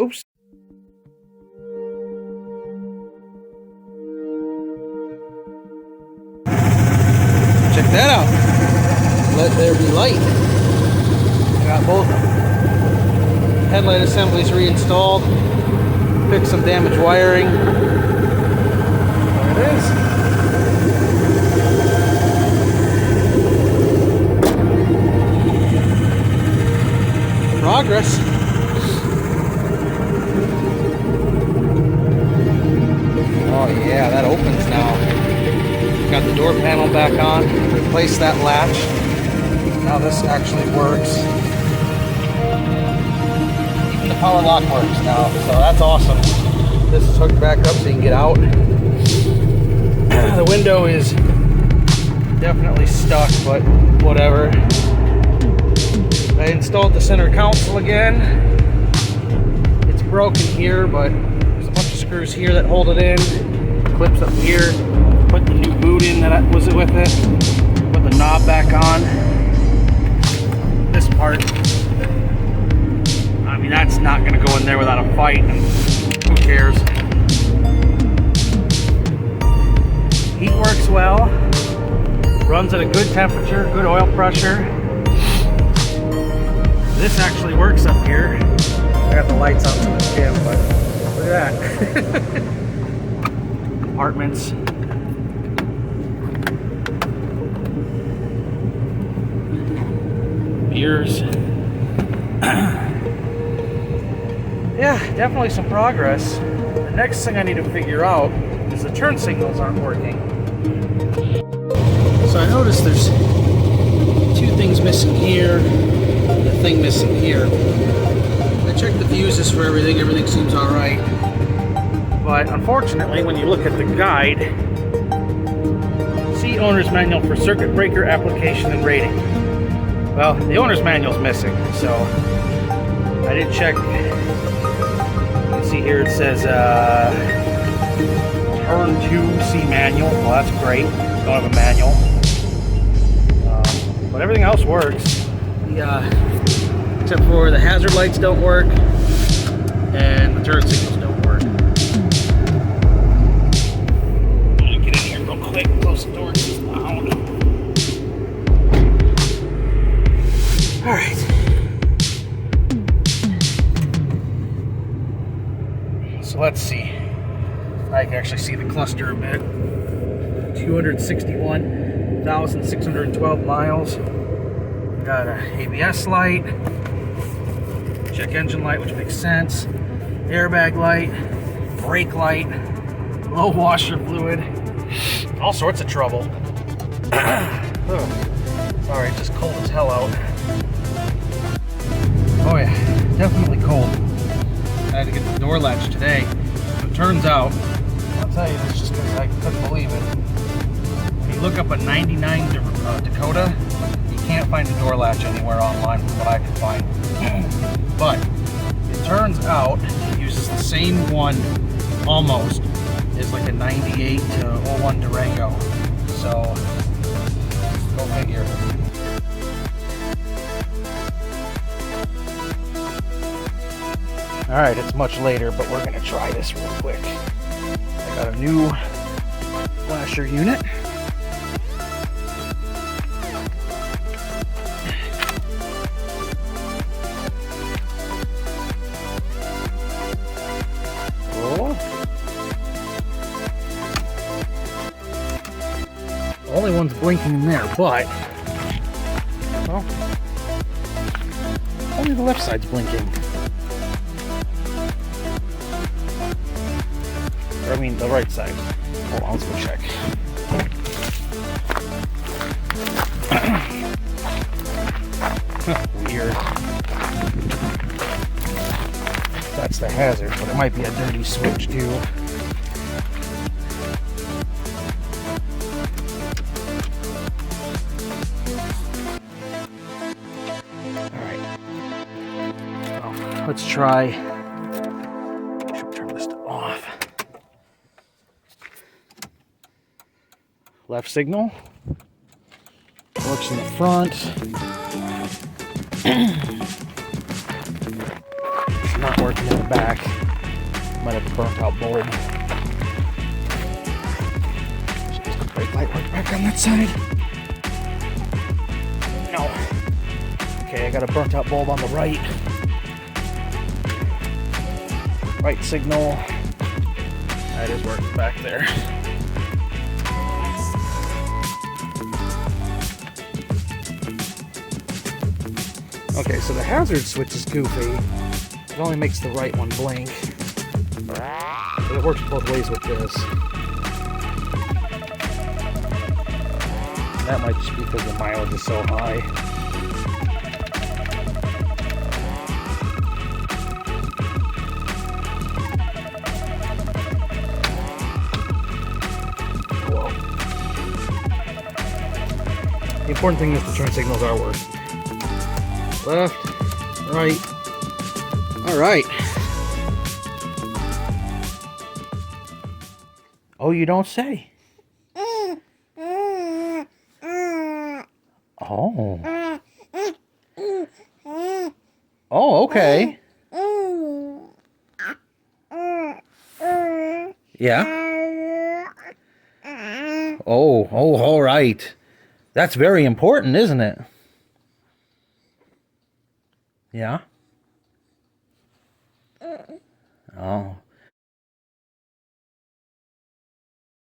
Oops. Check that out. Let there be light. I got both headlight assemblies reinstalled. Fixed some damaged wiring. There it is. Progress. Oh yeah, that opens now. Got the door panel back on. Replaced that latch. Now this actually works. Even the power lock works now, so that's awesome. This is hooked back up so you can get out. The window is definitely stuck, but whatever. I installed the center console again. It's broken here, but there's a bunch of screws here that hold it in. Clips up here. Put the new boot in that was with it. Put the knob back on. This part, I mean, that's not going to go in there without a fight. Who cares? Heat works well. Runs at a good temperature, good oil pressure. This actually works up here. I got the lights out so it's dim, but look at that. Compartments. Mirrors. Yeah, definitely some progress. The next thing I need to figure out is the turn signals aren't working. So I noticed there's two things missing here. The thing missing here. I checked the fuses for everything. Everything seems all right. But unfortunately, when you look at the guide, see owner's manual for circuit breaker application and rating. Well, the owner's manual's missing, so I did check. You can see here it says turn 2 C manual. Well, that's great. Don't have a manual. But everything else works. Except for the hazard lights don't work and the turn signals don't work. Get in here real quick, close the door, it's loud. Alright. So let's see. I can actually see the cluster a bit. 261,612 miles. Got a ABS light, check engine light, which makes sense, airbag light, brake light, low washer fluid, all sorts of trouble. Oh, sorry, it's just cold as hell out. Oh yeah, definitely cold. I had to get the door latch today. It turns out, I'll tell you this just because I couldn't believe it. When you look up a 99 Dakota, can't find a door latch anywhere online from what I could find. But it turns out it uses the same one almost as like a 98 to 01 Durango. So go figure. Alright, it's much later, but we're gonna try this real quick. I got a new flasher unit. Only one's blinking in there, but well, only the left side's blinking. Or I mean the right side. Hold on, let's go check. Weird. That's the hazard, but it might be a dirty switch too. Let's try. Should turn this off. Left signal. Works in the front. not working in the back. Might have burnt out bulb. Does the brake light work back on that side? No. Okay, I got a burnt out bulb on the right. Right signal. That is working back there. Okay, so the hazard switch is goofy. It only makes the right one blink. But it works both ways with this. That might just be because the mileage is so high. Whoa. The important thing is the turn signals are working. Left, right. All right. Oh, you don't say. Oh. Oh, okay. Yeah. Oh, all right. That's very important, isn't it? Yeah. Oh.